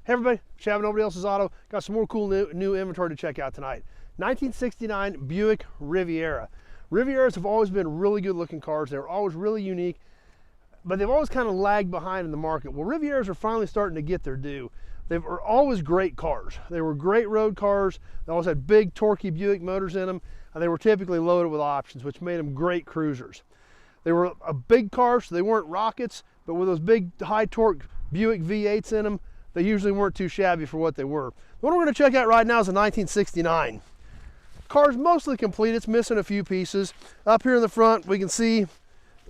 Hey everybody, Shaving Nobody Else's Auto. Got some more cool new inventory to check out tonight. 1969 Buick Riviera. Rivieras have always been really good looking cars. They were always really unique, but they've always kind of lagged behind in the market. Well, Rivieras are finally starting to get their due. They were always great cars. They were great road cars. They always had big torquey Buick motors in them, and they were typically loaded with options, which made them great cruisers. They were a big car, so they weren't rockets, but with those big high torque Buick V8s in them, they usually weren't too shabby for what they were. The one we're going to check out right now is a 1969. Car's mostly complete. It's missing a few pieces. Up here in the front, we can see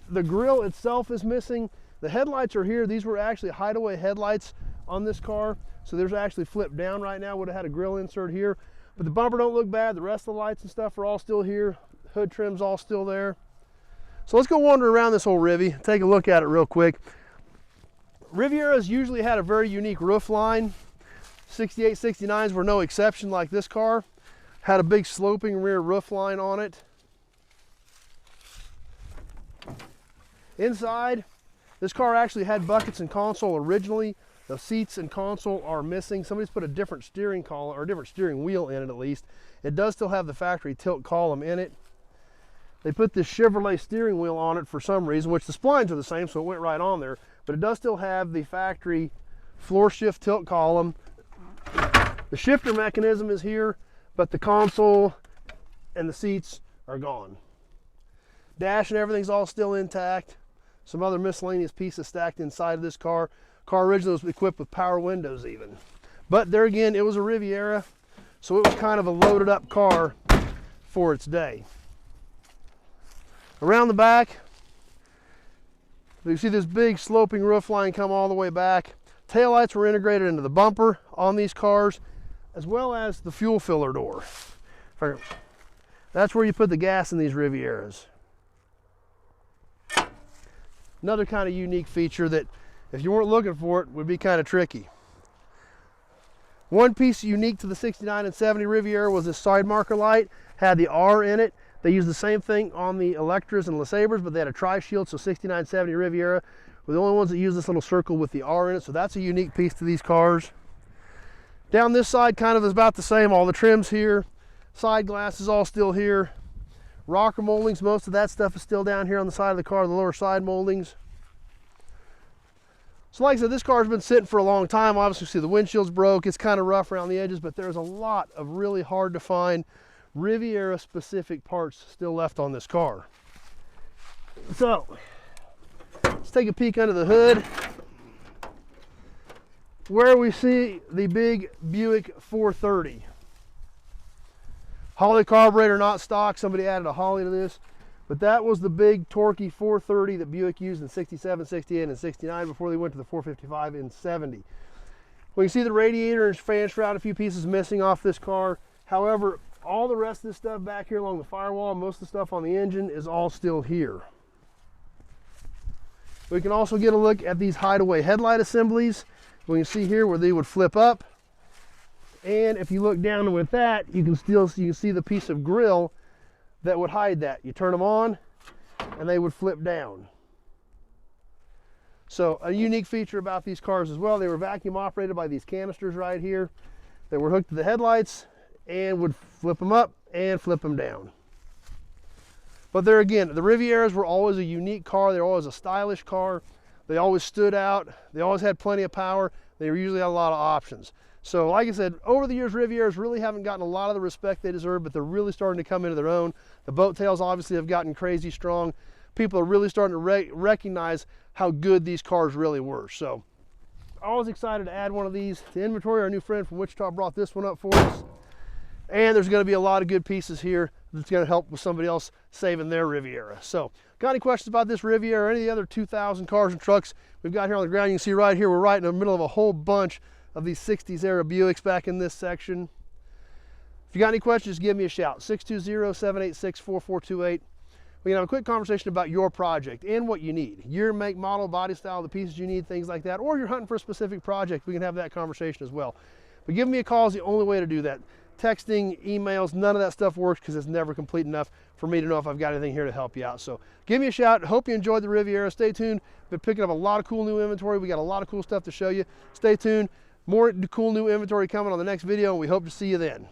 the grille itself is missing. The headlights are here. These were actually hideaway headlights on this car, so there's actually flipped down right now. Would have had a grille insert here, but the bumper don't look bad. The rest of the lights and stuff are all still here. Hood trim's all still there. So let's go wander around this whole Rivi, take a look at it real quick. Rivieras usually had a very unique roof line. 68, 69s were no exception like this car. Had a big sloping rear roof line on it. Inside, this car actually had buckets and console originally. The seats and console are missing. Somebody's put a different steering column or a different steering wheel in it at least. It does still have the factory tilt column in it. They put this Chevrolet steering wheel on it for some reason, which the splines are the same, so it went right on there. But it does still have the factory floor shift tilt column. The shifter mechanism is here, but the console and the seats are gone. Dash and everything's all still intact. Some other miscellaneous pieces stacked inside of this car. Car originally was equipped with power windows even. But there again, it was a Riviera, so it was kind of a loaded up car for its day. Around the back, you see this big sloping roof line come all the way back. Taillights were integrated into the bumper on these cars, as well as the fuel filler door. That's where you put the gas in these Rivieras. Another kind of unique feature that, if you weren't looking for it, would be kind of tricky. One piece unique to the 69 and 70 Riviera was this side marker light. Had the R in it. They used the same thing on the Electras and LeSabres, but they had a tri-shield, so 69, 70 Riviera were the only ones that used this little circle with the R in it, so that's a unique piece to these cars. Down this side kind of is about the same. All the trims here. Side glass is all still here. Rocker moldings, most of that stuff is still down here on the side of the car, the lower side moldings. So like I said, this car's been sitting for a long time. Obviously, see the windshield's broke. It's kind of rough around the edges, but there's a lot of really hard to find Riviera specific parts still left on this car. So let's take a peek under the hood where we see the big Buick 430. Holley carburetor, not stock. Somebody added a Holley to this, but that was the big torquey 430 that Buick used in 67, 68, and 69 before they went to the 455 in 70. We can see the radiator and fan shroud, a few pieces missing off this car. However, all the rest of this stuff back here along the firewall, most of the stuff on the engine is all still here. We can also get a look at these hideaway headlight assemblies. We can see here where they would flip up. And if you look down with that, you can see the piece of grille that would hide that. You turn them on and they would flip down. So a unique feature about these cars as well, they were vacuum operated by these canisters right here that were hooked to the headlights and would flip them up and flip them down. But there again, the Rivieras were always a unique car. They were always a stylish car. They always stood out. They always had plenty of power. They usually had a lot of options. So like I said, over the years, Rivieras really haven't gotten a lot of the respect they deserve, but they're really starting to come into their own. The boat tails obviously have gotten crazy strong. People are really starting to recognize how good these cars really were. So always excited to add one of these to inventory. Our new friend from Wichita brought this one up for us. And there's going to be a lot of good pieces here that's going to help with somebody else saving their Riviera. So, got any questions about this Riviera or any of the other 2,000 cars and trucks we've got here on the ground? You can see right here, we're right in the middle of a whole bunch of these 60s era Buicks back in this section. If you got any questions, give me a shout. 620-786-4428. We can have a quick conversation about your project and what you need. Year, make, model, body style, the pieces you need, things like that. Or you're hunting for a specific project, we can have that conversation as well. But giving me a call is the only way to do that. Texting, emails, none of that stuff works because it's never complete enough for me to know if I've got anything here to help you out. So give me a shout. Hope you enjoyed the Riviera. Stay tuned. Been picking up a lot of cool new inventory. We got a lot of cool stuff to show you. Stay tuned. More cool new inventory coming on the next video, and we hope to see you then.